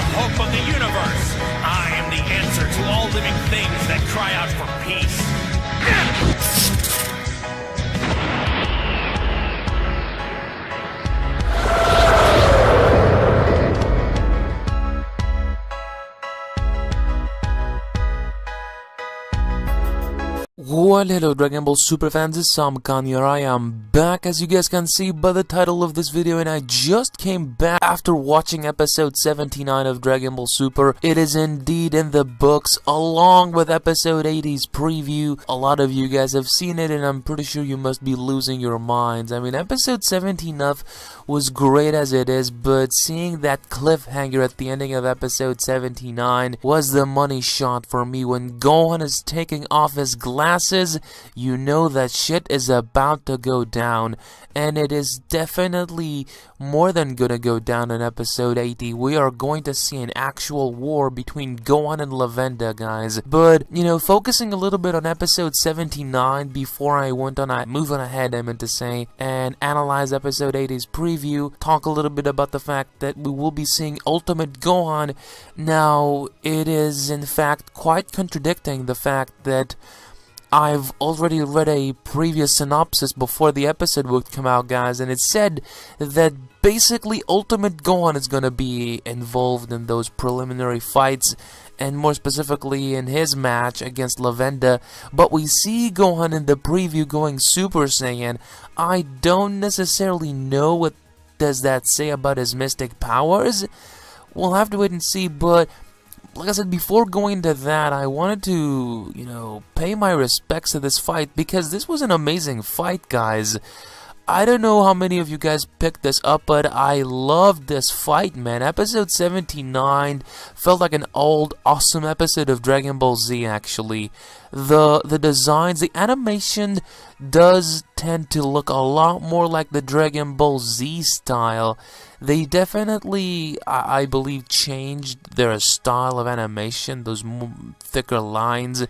the hope of the universe. I am the answer to all living things that cry out for peace. Well, hello Dragon Ball Super fans, it's Sam Khan here. I am back, as you guys can see by the title of this video, and I just came back after watching episode 79 of Dragon Ball Super. It is indeed in the books, along with episode 80's preview. A lot of you guys have seen it, and I'm pretty sure you must be losing your minds. I mean, episode 79 was great as it is, but seeing that cliffhanger at the ending of episode 79 was the money shot for me. When Gohan is taking off his glasses, you know that shit is about to go down, and it is definitely more than gonna go down in episode 80. We are going to see an actual war between Gohan and Lavenda, guys. But, you know, focusing a little bit on episode 79 before I move on ahead, I meant to say, and analyze episode 80's preview, talk a little bit about the fact that we will be seeing Ultimate Gohan. Now, it is in fact quite contradicting the fact that I've already read a previous synopsis before the episode would come out, guys, and it said that basically Ultimate Gohan is gonna be involved in those preliminary fights, and more specifically in his match against Lavenda. But we see Gohan in the preview going Super Saiyan. I don't necessarily know what does that say about his mystic powers. We'll have to wait and see, but like I said, before going into that, I wanted to, you know, pay my respects to this fight, because this was an amazing fight, guys. I don't know how many of you guys picked this up, but I loved this fight, man. Episode 79 felt like an old, awesome episode of Dragon Ball Z, actually. The designs, the animation does tend to look a lot more like the Dragon Ball Z style. They definitely, I believe, changed their style of animation, those thicker lines.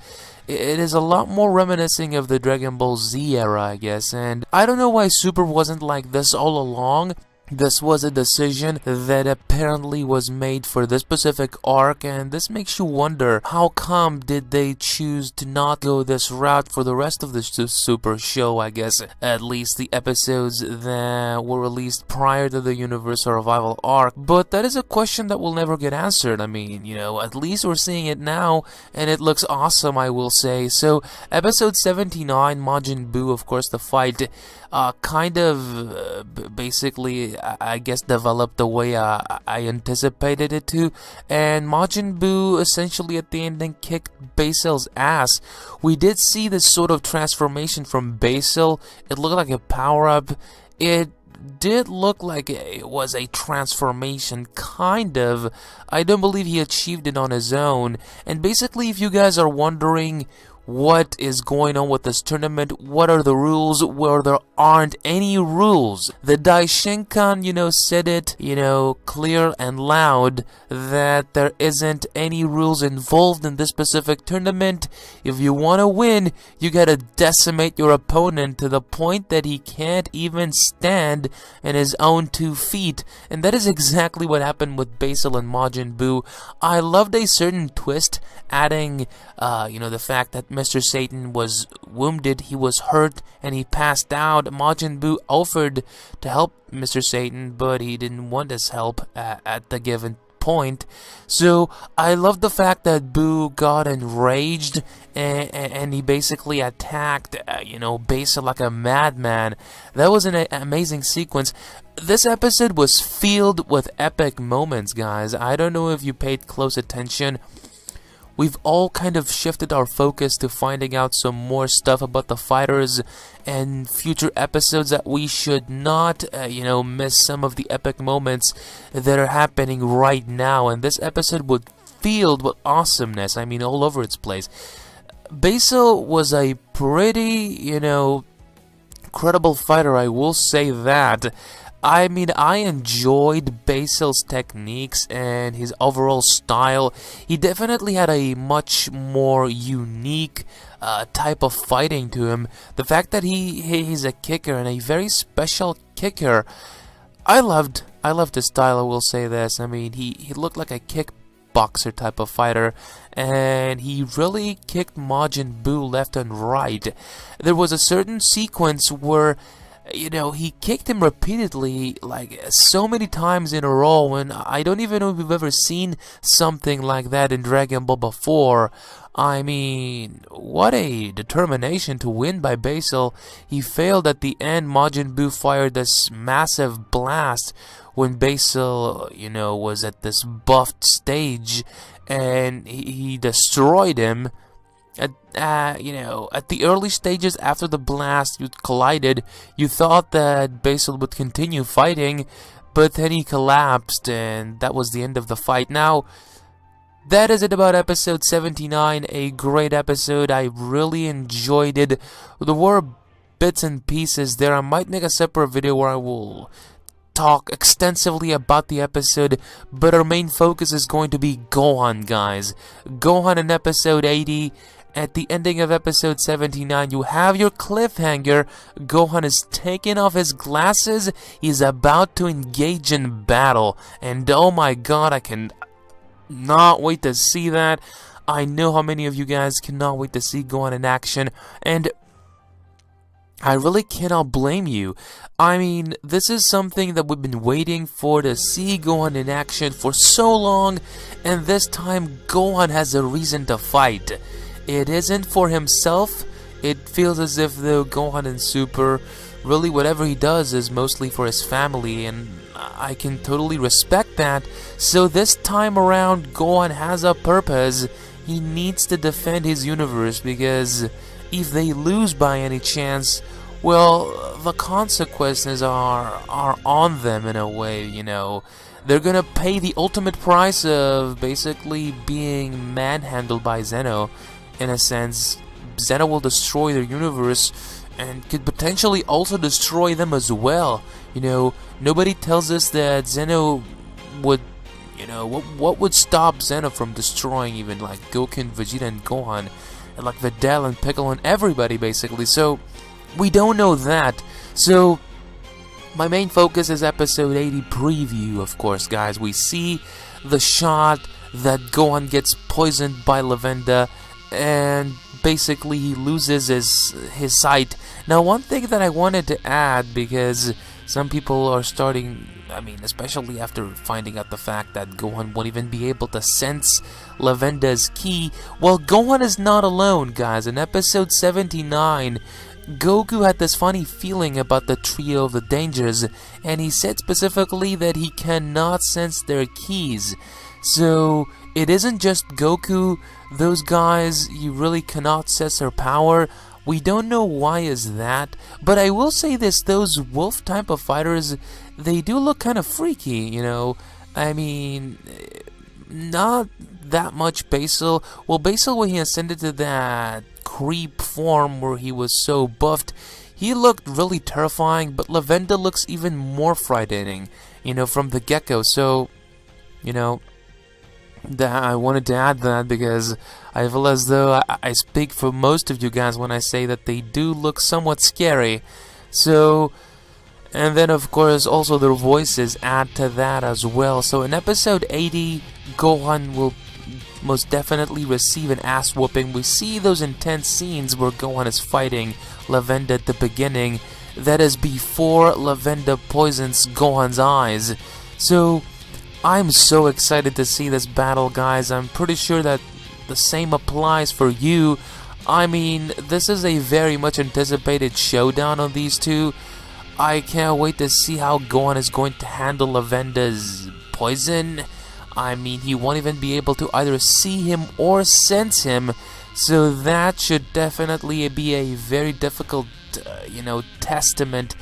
It is a lot more reminiscing of the Dragon Ball Z era, I guess, and I don't know why Super wasn't like this all along. This was a decision that apparently was made for this specific arc, and this makes you wonder, how come did they choose to not go this route for the rest of the Super show, I guess, at least the episodes that were released prior to the Universe Revival arc. But that is a question that will never get answered. I mean, you know, at least we're seeing it now, and it looks awesome, I will say. So, episode 79, Majin Buu, of course, the fight, kind of basically, I guess, developed the way I anticipated it to, and Majin Buu essentially at the ending kicked Basil's ass. We did see this sort of transformation from Basil. It looked like a power-up. It did look like it was a transformation, kind of. I don't believe he achieved it on his own. And basically, if you guys are wondering what is going on with this tournament, what are the rules, where there aren't any rules, the Daishinkan, you know, said it, you know, clear and loud, that there isn't any rules involved in this specific tournament. If you want to win, you gotta decimate your opponent to the point that he can't even stand in his own 2 feet, and that is exactly what happened with Basil and Majin Buu. I loved a certain twist, adding, you know, the fact that Mr. Satan was wounded, he was hurt, and he passed out. Majin Buu offered to help Mr. Satan, but he didn't want his help at the given point. So I love the fact that Buu got enraged and he basically attacked, you know, Basil like a madman. That was an amazing sequence. This episode was filled with epic moments, guys. I don't know if you paid close attention. We've all kind of shifted our focus to finding out some more stuff about the fighters and future episodes, that we should not, you know, miss some of the epic moments that are happening right now. And this episode was filled with awesomeness, I mean, all over its place. Basil was a pretty, you know, credible fighter, I will say that. I mean, I enjoyed Basil's techniques and his overall style. He definitely had a much more unique type of fighting to him. The fact that he's a kicker, and a very special kicker, I loved his style, I will say this. I mean, he looked like a kickboxer type of fighter, and he really kicked Majin Buu left and right. There was a certain sequence where, you know, he kicked him repeatedly, like so many times in a row, and I don't even know if we've ever seen something like that in Dragon Ball before. I mean, what a determination to win by Basil. He failed at the end. Majin Buu fired this massive blast when Basil, you know, was at this buffed stage, and he destroyed him. You know, at the early stages after the blast you collided, you thought that Basil would continue fighting, but then he collapsed, and that was the end of the fight. Now, that is it about episode 79, a great episode. I really enjoyed it. There were bits and pieces there. I might make a separate video where I will talk extensively about the episode, but our main focus is going to be Gohan, guys. Gohan in episode 80. At the ending of episode 79, you have your cliffhanger. Gohan is taking off his glasses. He's about to engage in battle. And oh my god, I can not wait to see that. I know how many of you guys cannot wait to see Gohan in action, and I really cannot blame you. I mean, this is something that we've been waiting for, to see Gohan in action for so long, and this time Gohan has a reason to fight. It isn't for himself. It feels as if though Gohan in Super, really whatever he does is mostly for his family, and I can totally respect that. So this time around, Gohan has a purpose. He needs to defend his universe, because if they lose by any chance, well, the consequences are on them in a way, you know. They're gonna pay the ultimate price of basically being manhandled by Zeno. In a sense, Zeno will destroy their universe and could potentially also destroy them as well. You know, nobody tells us that Zeno would, you know, what would stop Zeno from destroying even like Goku, Vegeta, and Gohan, and like Videl and Piccolo and everybody basically. So we don't know that. So my main focus is episode 80 preview, of course, guys. We see the shot that Gohan gets poisoned by Lavenda, and basically he loses his sight. Now, one thing that I wanted to add, because some people are starting, I mean, especially after finding out the fact that Gohan won't even be able to sense Lavenda's ki. Well, Gohan is not alone, guys. In episode 79, Goku had this funny feeling about the trio of the dangers, and he said specifically that he cannot sense their keys. So it isn't just Goku. Those guys, you really cannot sense their power. We don't know why is that, but I will say this, those wolf type of fighters, they do look kind of freaky, you know. I mean, not that much Basil. Well, Basil, when he ascended to that creep form where he was so buffed, he looked really terrifying, but Lavenda looks even more frightening, you know, from the get-go. So, you know, that I wanted to add that, because I feel as though I speak for most of you guys when I say that they do look somewhat scary. So, and then of course also their voices add to that as well. So in episode 80, Gohan will most definitely receive an ass whooping. We see those intense scenes where Gohan is fighting Lavenda at the beginning. That is before Lavenda poisons Gohan's eyes. So I'm so excited to see this battle, guys. I'm pretty sure that the same applies for you. I mean, this is a very much anticipated showdown on these two. I can't wait to see how Gohan is going to handle Lavenda's poison. I mean, he won't even be able to either see him or sense him. So that should definitely be a very difficult, you know, testament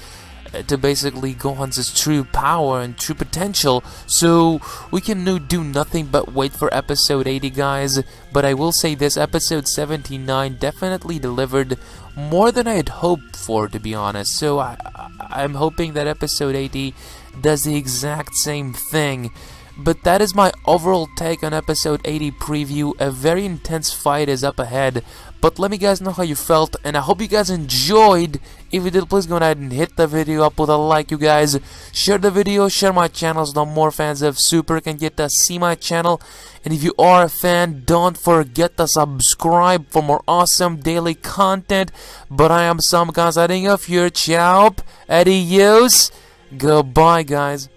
to basically Gohan's true power and true potential. So we can do nothing but wait for episode 80, guys. But I will say this, episode 79 definitely delivered more than I had hoped for, to be honest. So I'm hoping that episode 80 does the exact same thing. But that is my overall take on episode 80 preview. A very intense fight is up ahead, but let me guys know how you felt, and I hope you guys enjoyed. If you did, please go ahead and hit the video up with a like, you guys. Share the video, share my channel so more fans of Super can get to see my channel. And if you are a fan, don't forget to subscribe for more awesome daily content. But I am Sam signing off here. Ciao, adios, goodbye guys.